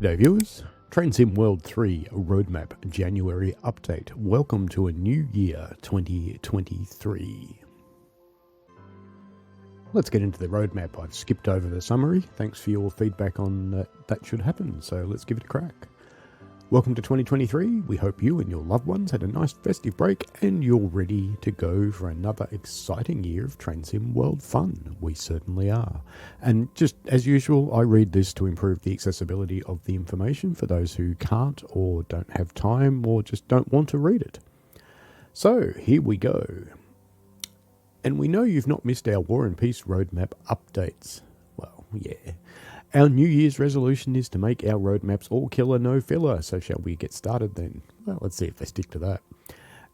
G'day viewers, TrainSim World 3 Roadmap January update. Welcome to a new year 2023. Let's get into the roadmap. I've skipped over the summary. Thanks for your feedback on that should happen, so let's give it a crack. Welcome to 2023. We hope you and your loved ones had a nice festive break and you're ready to go for another exciting year of TrainSim World fun. We certainly are. And just as usual, I read this to improve the accessibility of the information for those who can't or don't have time or just don't want to read it. So here we go. And we know you've not missed our War and Peace roadmap updates. Well, yeah. Our New Year's resolution is to make our roadmaps all killer, no filler. So shall we get started then? Well, let's see if they stick to that.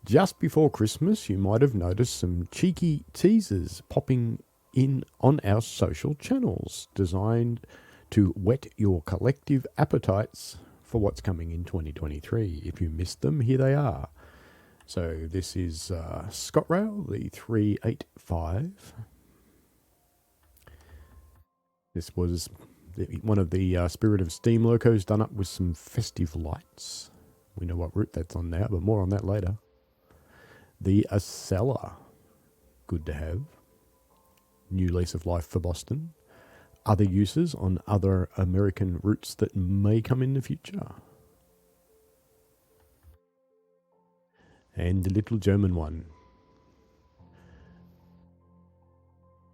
Just before Christmas, you might have noticed some cheeky teasers popping in on our social channels, designed to whet your collective appetites for what's coming in 2023. If you missed them, here they are. So this is ScotRail, the 385. This was one of the Spirit of Steam locos done up with some festive lights. We know what route that's on now, but more on that later. The Acela, good to have. New lease of life for Boston. Other uses on other American routes that may come in the future. And the little German one.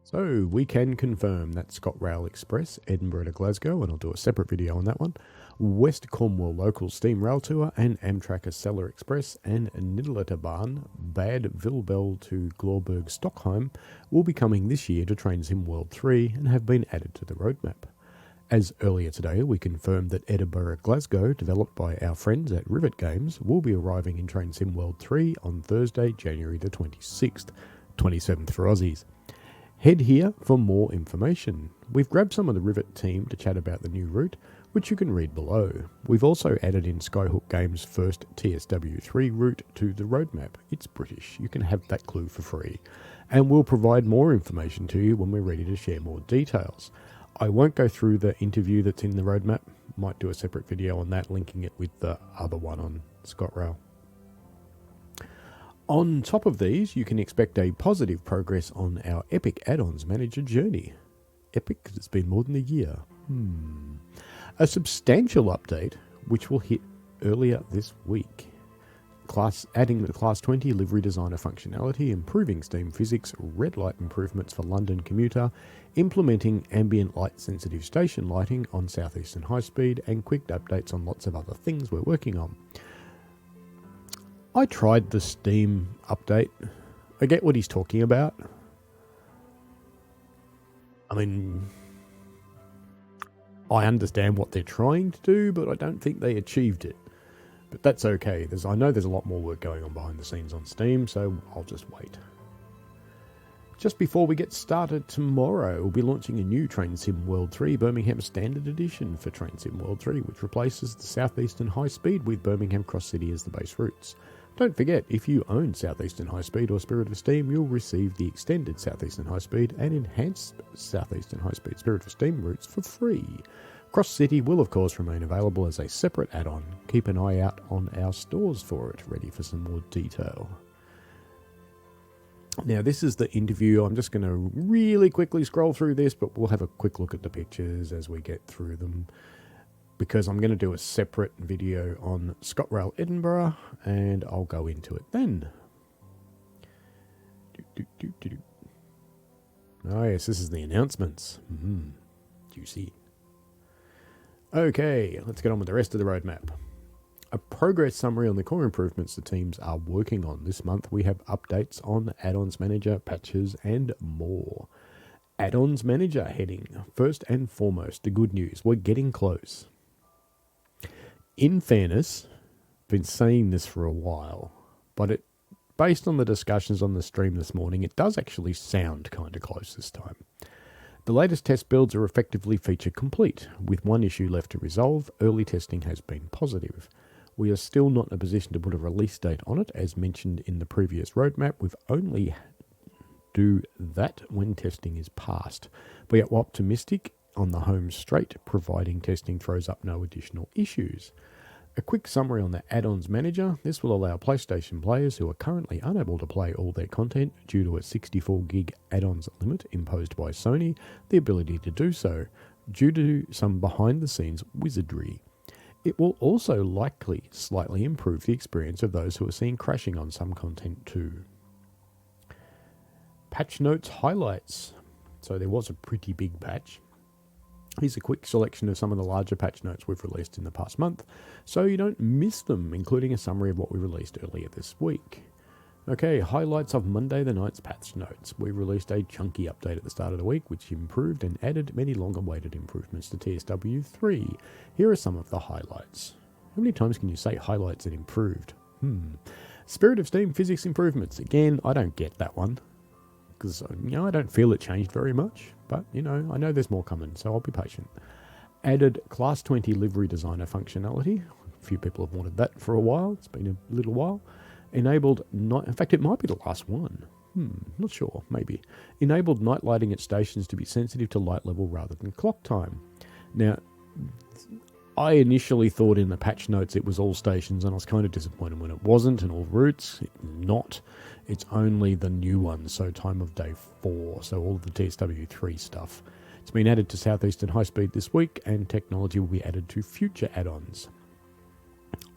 So we can confirm that ScotRail Express, Edinburgh to Glasgow, and I'll do a separate video on that one, West Cornwall Local Steam Rail Tour, and Amtrak Acela Express, and Nidletabahn, Bad Vilbel to Glorberg Stockholm will be coming this year to TrainSim World 3 and have been added to the roadmap. As earlier today, we confirmed that Edinburgh Glasgow, developed by our friends at Rivet Games, will be arriving in TrainSim World 3 on Thursday, January the 26th, 27th for Aussies. Head here for more information. We've grabbed some of the Rivet team to chat about the new route, which you can read below. We've also added in Skyhook Games' first TSW3 route to the roadmap. It's British, you can have that clue for free. And we'll provide more information to you when we're ready to share more details. I won't go through the interview that's in the roadmap. Might do a separate video on that, linking it with the other one on ScotRail. On top of these, you can expect a positive progress on our Epic Add-ons Manager journey. Epic, because it's been more than a year. A substantial update, which will hit earlier this week. Adding the Class 20 livery designer functionality, improving steam physics, red light improvements for London commuter, implementing ambient light sensitive station lighting on South Eastern High Speed, and quick updates on lots of other things we're working on. I tried the Steam update. I get what he's talking about. I mean, I understand what they're trying to do, but I don't think they achieved it. But that's okay. I know there's a lot more work going on behind the scenes on Steam, so I'll just wait. Just before we get started tomorrow, we'll be launching a new TrainSim World 3 Birmingham Standard Edition for TrainSim World 3, which replaces the South Eastern High Speed with Birmingham Cross City as the base routes. Don't forget, if you own South Eastern High Speed or Spirit of Steam, you'll receive the extended South Eastern High Speed and enhanced South Eastern High Speed Spirit of Steam routes for free. Cross City will of course remain available as a separate add-on. Keep an eye out on our stores for it, ready for some more detail. Now this is the interview. I'm just going to really quickly scroll through this, but we'll have a quick look at the pictures as we get through them, because I'm going to do a separate video on ScotRail Edinburgh, and I'll go into it then. Oh yes, this is the announcements. Juicy. Okay, let's get on with the rest of the roadmap. A progress summary on the core improvements the teams are working on. This month we have updates on Add-ons Manager, patches, and more. Add-ons Manager heading. First and foremost, the good news. We're getting close. In fairness, I've been saying this for a while, but based on the discussions on the stream this morning, it does actually sound kind of close this time. The latest test builds are effectively feature complete, with one issue left to resolve. Early testing has been positive. We are still not in a position to put a release date on it, as mentioned in the previous roadmap. We've only do that when testing is passed. We are optimistic on the home straight, providing testing throws up no additional issues. A quick summary on the add-ons manager. This will allow PlayStation players who are currently unable to play all their content due to a 64 gig add-ons limit imposed by Sony the ability to do so, due to some behind-the-scenes wizardry. It will also likely slightly improve the experience of those who are seen crashing on some content too. Patch notes highlights. So there was a pretty big patch. Here's a quick selection of some of the larger patch notes we've released in the past month, so you don't miss them, including a summary of what we released earlier this week. Okay, highlights of Monday the 9th's patch notes. We released a chunky update at the start of the week, which improved and added many long-awaited improvements to TSW3. Here are some of the highlights. How many times can you say highlights and improved? Spirit of Steam physics improvements. Again, I don't get that one, because I don't feel it changed very much, but I know there's more coming, so I'll be patient. Added Class 20 livery designer functionality. A few people have wanted that for a while. It's been a little while. Enabled night. In fact, it might be the last one. Not sure. Maybe. Enabled night lighting at stations to be sensitive to light level rather than clock time. Now, I initially thought in the patch notes it was all stations, and I was kind of disappointed when it wasn't, and all routes. It's only the new ones, so time of day 4, so all of the TSW3 stuff. It's been added to Southeastern High Speed this week, and technology will be added to future add-ons.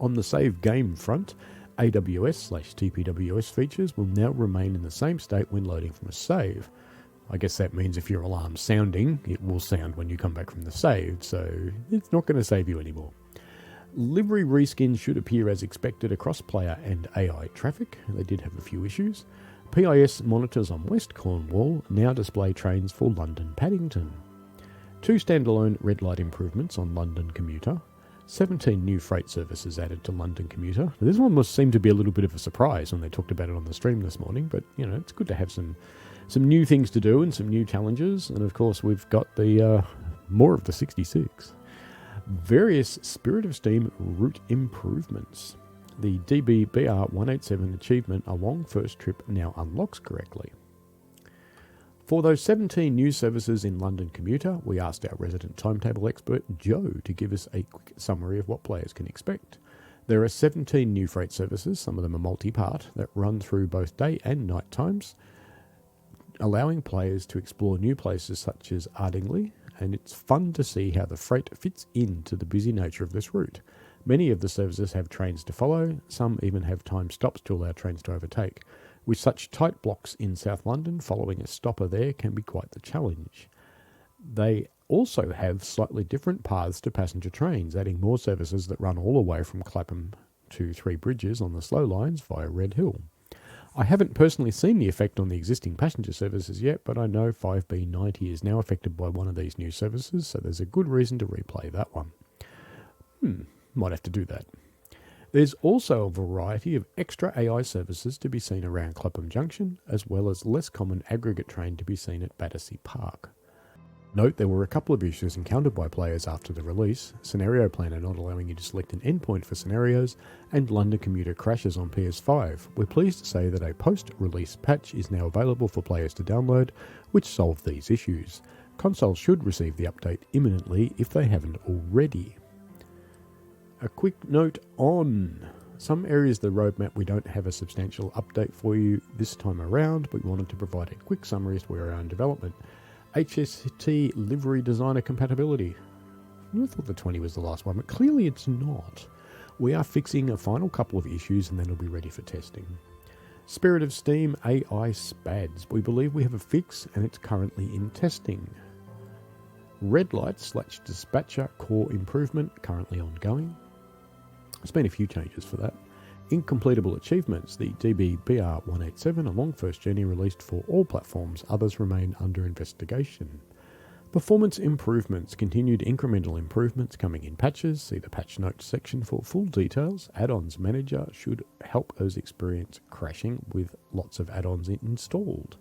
On the save game front, AWS/TPWS features will now remain in the same state when loading from a save. I guess that means if your alarm's sounding, it will sound when you come back from the save, so it's not going to save you anymore. Livery reskins should appear as expected across player and AI traffic. They did have a few issues. PIS monitors on West Cornwall now display trains for London Paddington. 2 standalone red light improvements on London Commuter. 17 new freight services added to London Commuter. This one must seem to be a little bit of a surprise when they talked about it on the stream this morning, but it's good to have some new things to do and some new challenges. And of course, we've got the more of the 66. Various Spirit of Steam route improvements. The DBBR187 achievement along first trip now unlocks correctly. For those 17 new services in London Commuter, we asked our resident timetable expert Joe to give us a quick summary of what players can expect. There are 17 new freight services, some of them are multi-part, that run through both day and night times, allowing players to explore new places such as Ardingly, and it's fun to see how the freight fits into the busy nature of this route. Many of the services have trains to follow, some even have time stops to allow trains to overtake. With such tight blocks in South London, following a stopper there can be quite the challenge. They also have slightly different paths to passenger trains, adding more services that run all the way from Clapham to Three Bridges on the slow lines via Red Hill. I haven't personally seen the effect on the existing passenger services yet, but I know 5B90 is now affected by one of these new services, so there's a good reason to replay that one. Might have to do that. There's also a variety of extra AI services to be seen around Clapham Junction, as well as less common aggregate train to be seen at Battersea Park. Note there were a couple of issues encountered by players after the release, Scenario Planner not allowing you to select an endpoint for scenarios, and London Commuter crashes on PS5. We're pleased to say that a post-release patch is now available for players to download, which solved these issues. Consoles should receive the update imminently if they haven't already. A quick note on some areas of the roadmap we don't have a substantial update for you this time around, but we wanted to provide a quick summary as to where we are in development. HST livery designer compatibility. I thought the 20 was the last one, but clearly it's not. We are fixing a final couple of issues and then it'll be ready for testing. Spirit of Steam AI SPADs. We believe we have a fix and it's currently in testing. Red light/dispatcher core improvement currently ongoing. There's been a few changes for that. Incompletable achievements, the DBBR187 along first journey released for all platforms, others remain under investigation. Performance improvements, continued incremental improvements coming in patches, see the patch notes section for full details. Add-ons manager should help us experience crashing with lots of add-ons installed.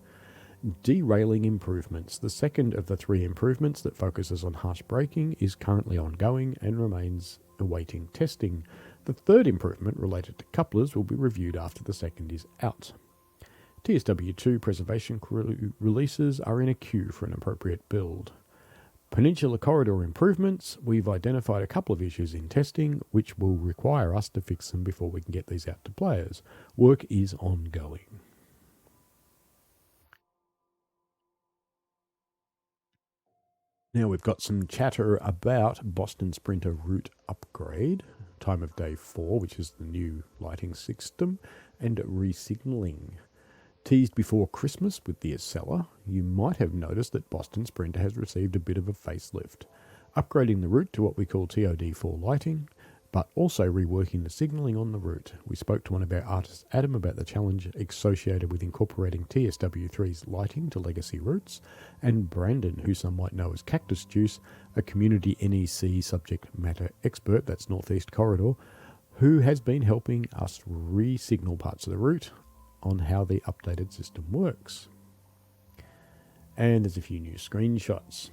Derailing improvements, the second of the 3 improvements that focuses on harsh braking is currently ongoing and remains awaiting testing. The third improvement related to couplers will be reviewed after the second is out. TSW2 preservation releases are in a queue for an appropriate build. Peninsula corridor improvements. We've identified a couple of issues in testing which will require us to fix them before we can get these out to players. Work is ongoing. Now we've got some chatter about Boston Sprinter route upgrade, time of day 4, which is the new lighting system, and resignaling. Teased before Christmas with the Acela, you might have noticed that Boston Sprinter has received a bit of a facelift, upgrading the route to what we call TOD4 lighting, but also reworking the signalling on the route. We spoke to one of our artists, Adam, about the challenge associated with incorporating TSW3's lighting to legacy routes, and Brandon, who some might know as Cactus Juice, a community NEC subject matter expert, that's Northeast Corridor, who has been helping us re-signal parts of the route on how the updated system works. And there's a few new screenshots.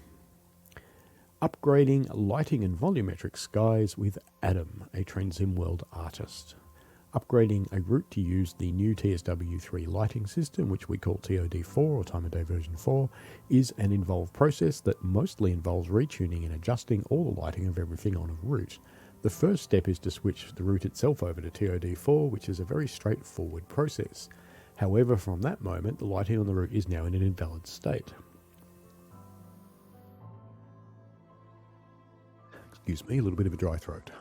Upgrading lighting and volumetric skies with Adam, a Transimworld artist. Upgrading a route to use the new TSW3 lighting system, which we call TOD4 or Time of Day version 4, is an involved process that mostly involves retuning and adjusting all the lighting of everything on a route. The first step is to switch the route itself over to TOD4, which is a very straightforward process. However, from that moment, the lighting on the route is now in an invalid state. Excuse me, a little bit of a dry throat.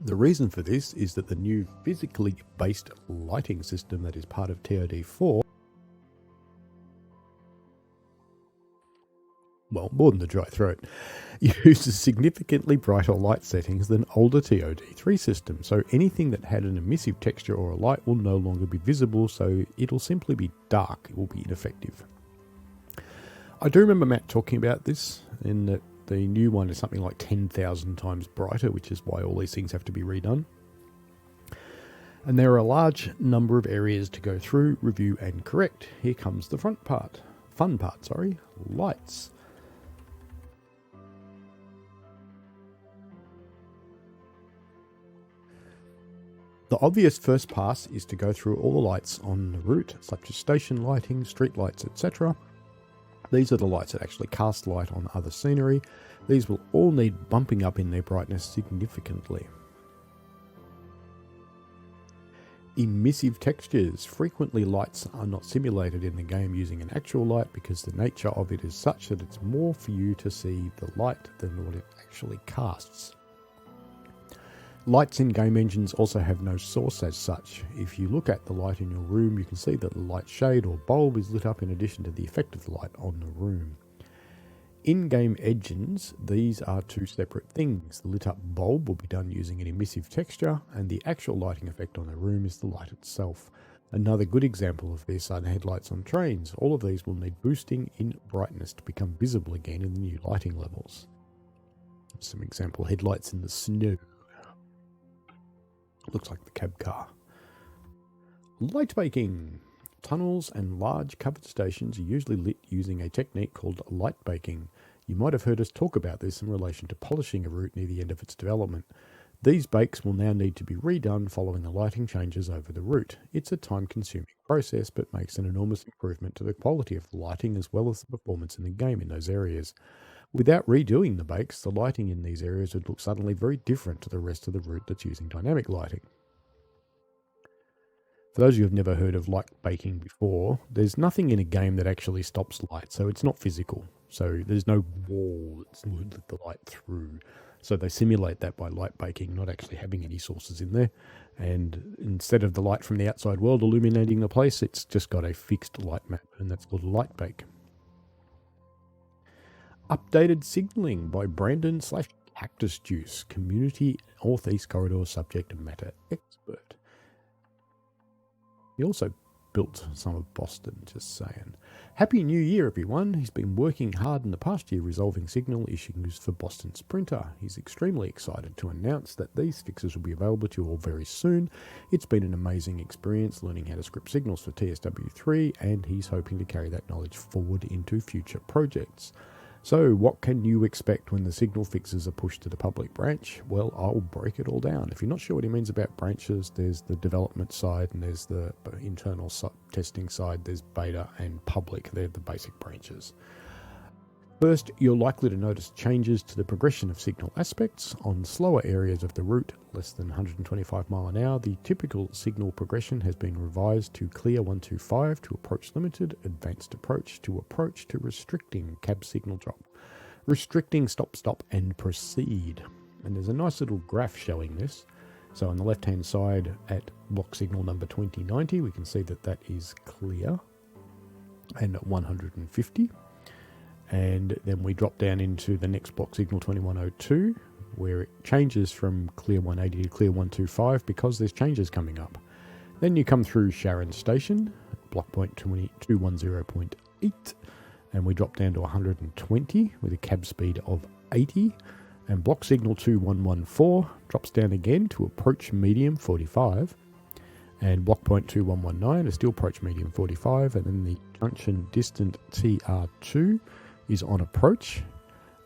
The reason for this is that the new physically based lighting system that is part of TOD4, well, more than the dry throat, uses significantly brighter light settings than older TOD3 systems, so anything that had an emissive texture or a light will no longer be visible, so it'll simply be dark, it will be ineffective. I do remember Matt talking about this, in that the new one is something like 10,000 times brighter, which is why all these things have to be redone. And there are a large number of areas to go through, review and correct. Here comes the fun part, lights. The obvious first pass is to go through all the lights on the route, such as station lighting, street lights, etc. These are the lights that actually cast light on other scenery. These will all need bumping up in their brightness significantly. Emissive textures. Frequently lights are not simulated in the game using an actual light because the nature of it is such that it's more for you to see the light than what it actually casts. Lights in game engines also have no source as such. If you look at the light in your room, you can see that the light shade or bulb is lit up in addition to the effect of the light on the room. In-game engines, these are two separate things. The lit up bulb will be done using an emissive texture, and the actual lighting effect on the room is the light itself. Another good example of this are the headlights on trains. All of these will need boosting in brightness to become visible again in the new lighting levels. Some example headlights in the snow. Looks like the cab car. Light baking. Tunnels and large covered stations are usually lit using a technique called light baking. You might have heard us talk about this in relation to polishing a route near the end of its development. These bakes will now need to be redone following the lighting changes over the route. It's a time-consuming process, but makes an enormous improvement to the quality of the lighting as well as the performance in the game in those areas. Without redoing the bakes, the lighting in these areas would look suddenly very different to the rest of the route that's using dynamic lighting. For those of you who have never heard of light baking before, there's nothing in a game that actually stops light, so it's not physical. So there's no wall that's let the light through. So they simulate that by light baking, not actually having any sources in there. And instead of the light from the outside world illuminating the place, it's just got a fixed light map, and that's called a light bake. Updated signalling by Brandon/Cactus Juice, community Northeast Corridor subject matter expert. He also built some of Boston, just saying. Happy New Year, everyone. He's been working hard in the past year resolving signal issues for Boston Sprinter. He's extremely excited to announce that these fixes will be available to you all very soon. It's been an amazing experience learning how to script signals for TSW3, and he's hoping to carry that knowledge forward into future projects. So what can you expect when the signal fixes are pushed to the public branch? Well, I'll break it all down. If you're not sure what he means about branches, there's the development side and there's the internal testing side, there's beta and public. They're the basic branches. First, you're likely to notice changes to the progression of signal aspects. On slower areas of the route, less than 125 mile an hour, the typical signal progression has been revised to clear 125 to approach limited, advanced approach to restricting cab signal drop, restricting stop and proceed. And there's a nice little graph showing this. So on the left hand side at block signal number 2090, we can see that that is clear and at 150. And then we drop down into the next block signal 2102, where it changes from clear 180 to clear 125 because there's changes coming up. Then you come through Sharon Station, block point 210.8, and we drop down to 120 with a cab speed of 80. And block signal 2114 drops down again to approach medium 45. And block point 2119 is still approach medium 45. And then the junction distant TR2 is on approach,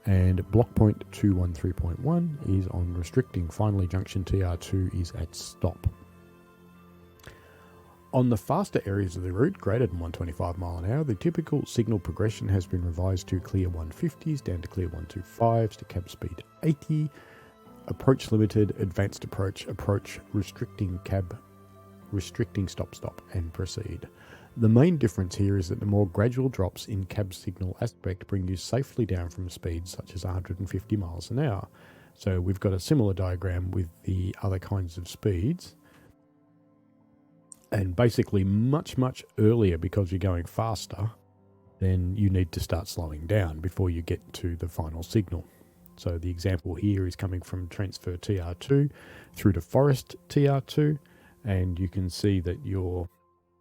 and block point 213.1 is on restricting. Finally, junction TR2 is at stop. On the faster areas of the route, greater than 125 mile an hour, the typical signal progression has been revised to clear 150s down to clear 125s to cab speed 80, approach limited, advanced approach, restricting cab, restricting stop and proceed. The main difference here is that the more gradual drops in cab signal aspect bring you safely down from speeds such as 150 miles an hour. So we've got a similar diagram with the other kinds of speeds. And basically much earlier, because you're going faster, then you need to start slowing down before you get to the final signal. So the example here is coming from transfer TR2 through to forest TR2, and you can see that you're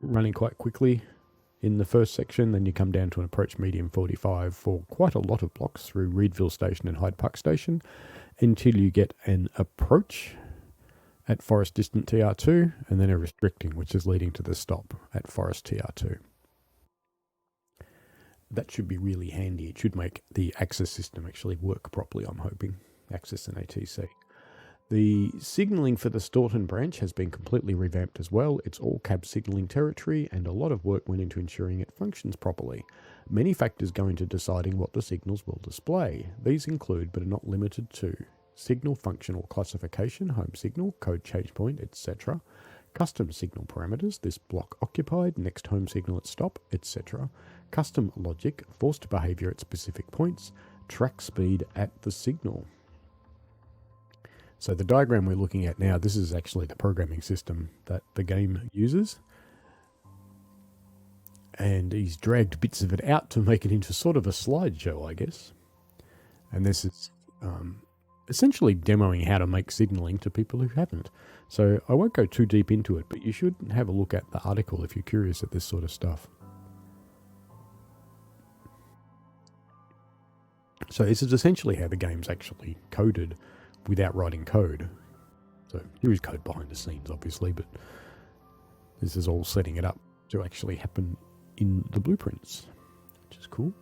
running quite quickly in the first section. Then you come down to an approach medium 45 for quite a lot of blocks through Reedville Station and Hyde Park Station until you get an approach at Forest Distant TR2 and then a restricting, which is leading to the stop at Forest TR2. That should be really handy. It should make the access system actually work properly, I'm hoping. Access and ATC. The signalling for the Staunton branch has been completely revamped as well. It's all cab signalling territory, and a lot of work went into ensuring it functions properly. Many factors go into deciding what the signals will display. These include, but are not limited to, signal functional classification, home signal, code change point, etc., custom signal parameters, this block occupied, next home signal at stop, etc., custom logic, forced behavior at specific points, track speed at the signal. So the diagram we're looking at now, this is actually the programming system that the game uses. And he's dragged bits of it out to make it into sort of a slideshow, I guess. And this is essentially demoing how to make signaling to people who haven't. So I won't go too deep into it, but you should have a look at the article if you're curious at this sort of stuff. So this is essentially how the game's actually coded without writing code. So there is code behind the scenes, obviously, but this is all setting it up to actually happen in the blueprints, which is cool.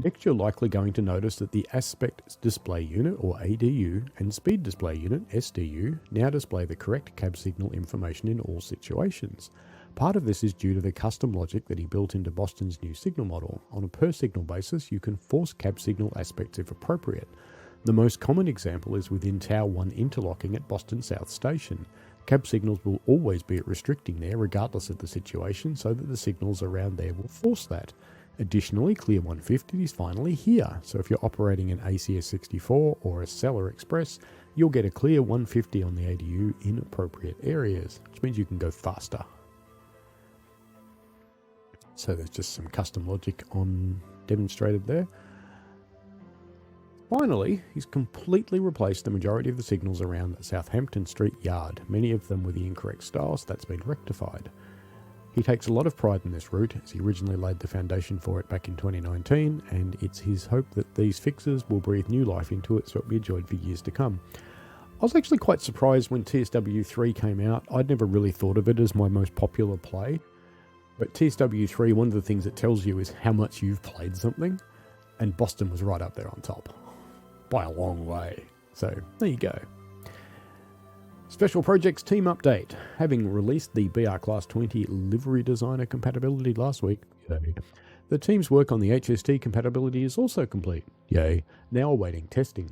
Next, you're likely going to notice that the Aspect Display Unit, or ADU, and Speed Display Unit, SDU, now display the correct cab signal information in all situations. Part of this is due to the custom logic that he built into Boston's new signal model. On a per signal basis, you can force cab signal aspects if appropriate. The most common example is within Tower 1 interlocking at Boston South Station. Cab signals will always be at restricting there regardless of the situation, so that the signals around there will force that. Additionally, Clear 150 is finally here, so if you're operating an ACS 64 or a Acela Express, you'll get a Clear 150 on the ADU in appropriate areas, which means you can go faster. So there's just some custom logic on demonstrated there. Finally, he's completely replaced the majority of the signals around Southampton Street Yard. Many of them were the incorrect style, so that's been rectified. He takes a lot of pride in this route, as he originally laid the foundation for it back in 2019, and it's his hope that these fixes will breathe new life into it so it'll be enjoyed for years to come. I was actually quite surprised when TSW3 came out. I'd never really thought of it as my most popular play, but TSW3, one of the things it tells you is how much you've played something, and Boston was right up there on top, by a long way. So, there you go. Special Projects Team Update. Having released the BR Class 20 livery designer compatibility last week, yay, the team's work on the HST compatibility is also complete, yay, now awaiting testing.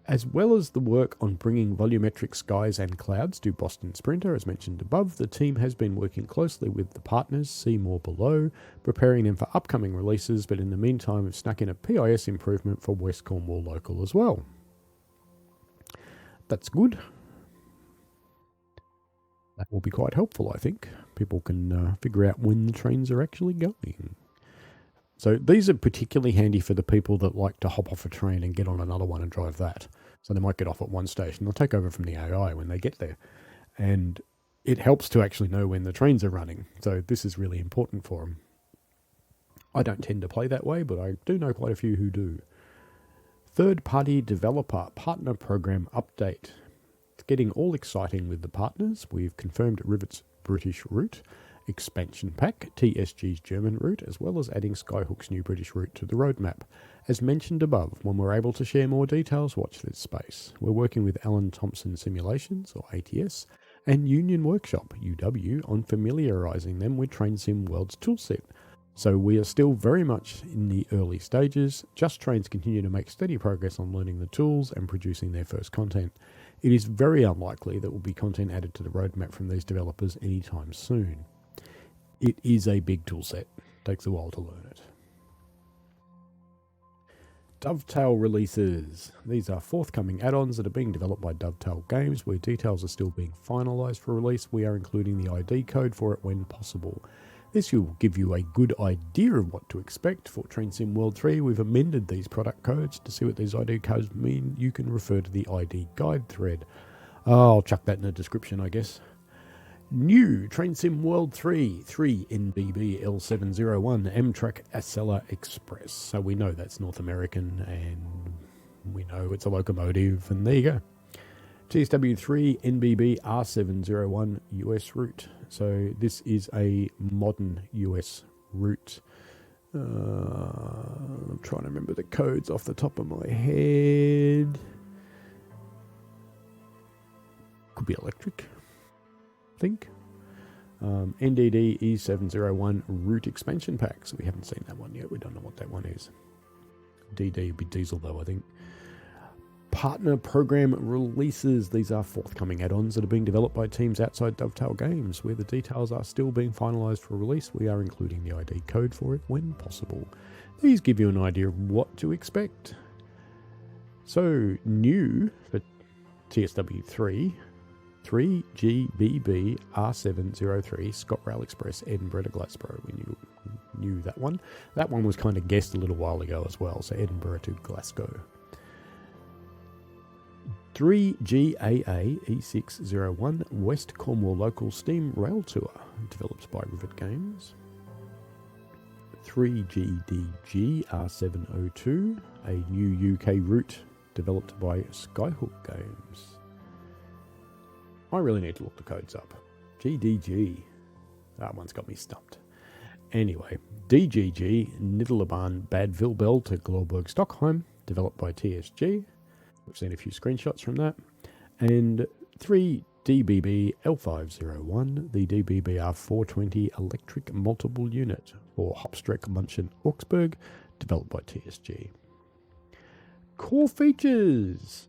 As well as the work on bringing volumetric skies and clouds to Boston Sprinter, as mentioned above, the team has been working closely with the partners, see more below, preparing them for upcoming releases, but in the meantime have snuck in a PIS improvement for West Cornwall Local as well. That's good. That will be quite helpful, I think. People can figure out when the trains are actually going. So these are particularly handy for the people that like to hop off a train and get on another one and drive that. So they might get off at one station. They'll take over from the AI when they get there. And it helps to actually know when the trains are running. So this is really important for them. I don't tend to play that way, but I do know quite a few who do. Third-party developer partner program update. It's getting all exciting with the partners. We've confirmed Rivet's British route, expansion pack, TSG's German route, as well as adding Skyhook's new British route to the roadmap. As mentioned above, when we're able to share more details, watch this space. We're working with Alan Thompson Simulations, or ATS, and Union Workshop, UW, on familiarising them with TrainSim World's toolset. So we are still very much in the early stages. Just Trains continue to make steady progress on learning the tools and producing their first content. It is very unlikely that will be content added to the roadmap from these developers anytime soon. It is a big tool set. Takes a while to learn it. Dovetail releases. These are forthcoming add-ons that are being developed by Dovetail Games, where details are still being finalised for release. We are including the ID code for it when possible. This will give you a good idea of what to expect for TrainSim World 3. We've amended these product codes to see what these ID codes mean. You can refer to the ID guide thread. I'll chuck that in the description, I guess. New TrainSim World 3 NBB L701 Amtrak Acela Express. So we know that's North American and we know it's a locomotive, and there you go. TSW3 NBB R701 US route. So this is a modern US route. I'm trying to remember the codes off the top of my head. Could be electric, I think. NDD E701 route expansion pack. So we haven't seen that one yet. We don't know what that one is. DD would be diesel though, I think. Partner program releases. These are forthcoming add-ons that are being developed by teams outside Dovetail Games, where the details are still being finalised for release. We are including the ID code for it when possible. These give you an idea of what to expect. So, new for TSW3, 3GBB R703 ScotRail Express Edinburgh to Glasgow. We knew that one. That one was kind of guessed a little while ago as well, so Edinburgh to Glasgow. 3GAA E601 West Cornwall Local Steam Rail Tour, developed by Rivet Games. 3GDG R702, a new UK route developed by Skyhook Games. I really need to look the codes up. GDG, that one's got me stumped. Anyway, DGG Niddelabahn Bad Vilbel to Glorberg Stockholm, developed by TSG. We've seen a few screenshots from that. And 3DBB L501, the DBBR 420 electric multiple unit for Hopstreck Munchen Augsburg, developed by TSG. Core features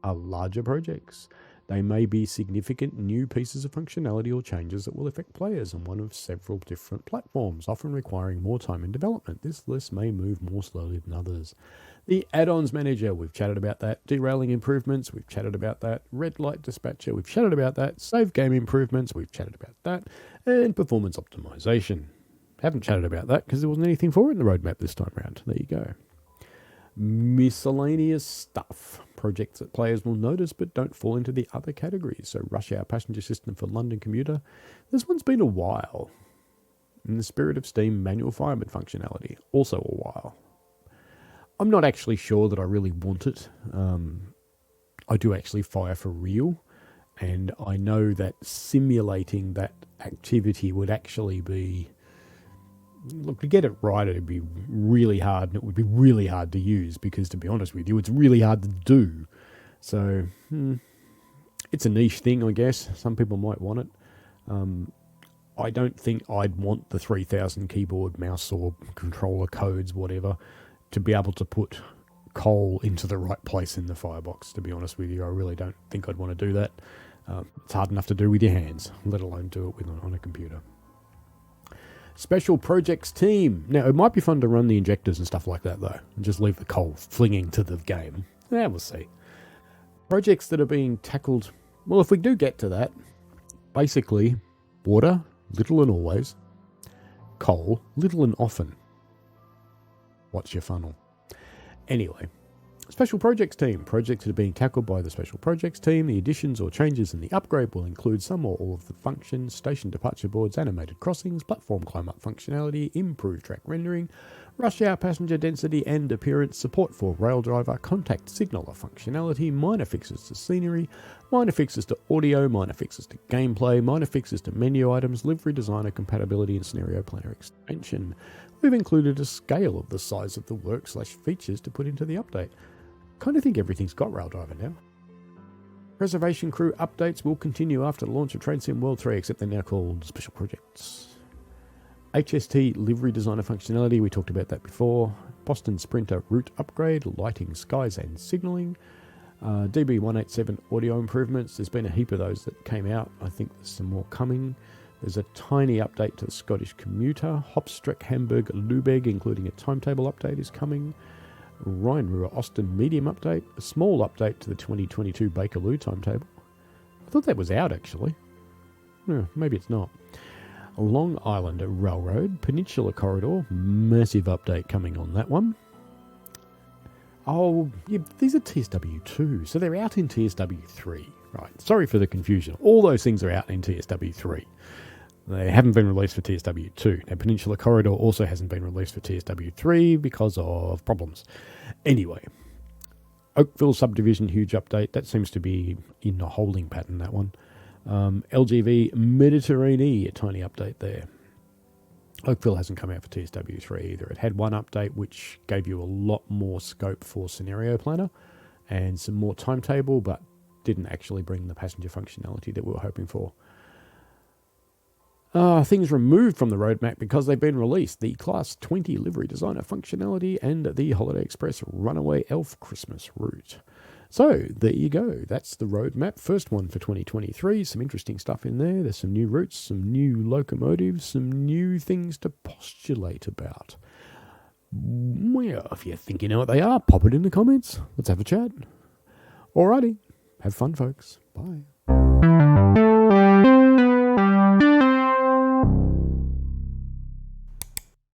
are larger projects. They may be significant new pieces of functionality or changes that will affect players on one of several different platforms, often requiring more time in development. This list may move more slowly than others. The add-ons manager, we've chatted about that. Derailing improvements, we've chatted about that. Red light dispatcher, we've chatted about that. Save game improvements, we've chatted about that. And performance optimization. Haven't chatted about that because there wasn't anything for it in the roadmap this time around. There you go. Miscellaneous stuff. Projects that players will notice but don't fall into the other categories. So Rush Hour Passenger System for London Commuter. This one's been a while. In the Spirit of Steam manual fireman functionality. Also a while. I'm not actually sure that I really want it. I do actually fire for real. And I know that simulating that activity would actually be... Look, to get it right, it'd be really hard, and it would be really hard to use because, to be honest with you, it's really hard to do. So, It's a niche thing, I guess. Some people might want it. I don't think I'd want the 3000 keyboard, mouse, or controller codes, whatever, to be able to put coal into the right place in the firebox, to be honest with you. I really don't think I'd want to do that. It's hard enough to do with your hands, let alone do it on a computer. Special projects team. Now, it might be fun to run the injectors and stuff like that, though, and just leave the coal flinging to the game. Yeah, we'll see. Projects that are being tackled, well, if we do get to that, basically, water, little and always, coal, little and often. What's your funnel? Anyway, Special Projects team. Projects that are being tackled by the Special Projects team. The additions or changes in the upgrade will include some or all of the functions, station departure boards, animated crossings, platform climb-up functionality, improved track rendering, rush hour passenger density and appearance, support for rail driver, contact signaller functionality, minor fixes to scenery, minor fixes to audio, minor fixes to gameplay, minor fixes to menu items, livery designer compatibility and scenario planner expansion. We've included a scale of the size of the work/features to put into the update. Kind of think everything's got rail driver now. Reservation crew updates will continue after the launch of Train Sim World 3, except they're now called Special Projects. HST livery designer functionality, we talked about that before. Boston Sprinter route upgrade, lighting, skies and signalling. DB187 audio improvements. There's been a heap of those that came out. I think there's some more coming. There's a tiny update to the Scottish commuter. Hopstreck Hamburg Lübeck, including a timetable update, is coming. Rhine-Ruhr Austin medium update. A small update to the 2022 Bakerloo timetable. I thought that was out, actually. Maybe it's not. Long Island Railroad, Peninsula Corridor, massive update coming on that one. Oh, yeah, these are TSW2, so they're out in TSW3. Right, sorry for the confusion. All those things are out in TSW3. They haven't been released for TSW2. Now, Peninsula Corridor also hasn't been released for TSW3 because of problems. Anyway, Oakville Subdivision, huge update. That seems to be in a holding pattern, that one. LGV Mediterranean, a tiny update there. Oakville hasn't come out for TSW3 either. It had one update which gave you a lot more scope for scenario planner and some more timetable, but didn't actually bring the passenger functionality that we were hoping for. Things removed from the roadmap because they've been released. The Class 20 livery designer functionality and the Holiday Express Runaway Elf Christmas route. So, there you go. That's the roadmap. First one for 2023. Some interesting stuff in there. There's some new routes, some new locomotives, some new things to postulate about. Well, if you think you know what they are, pop it in the comments. Let's have a chat. Alrighty. Have fun, folks. Bye.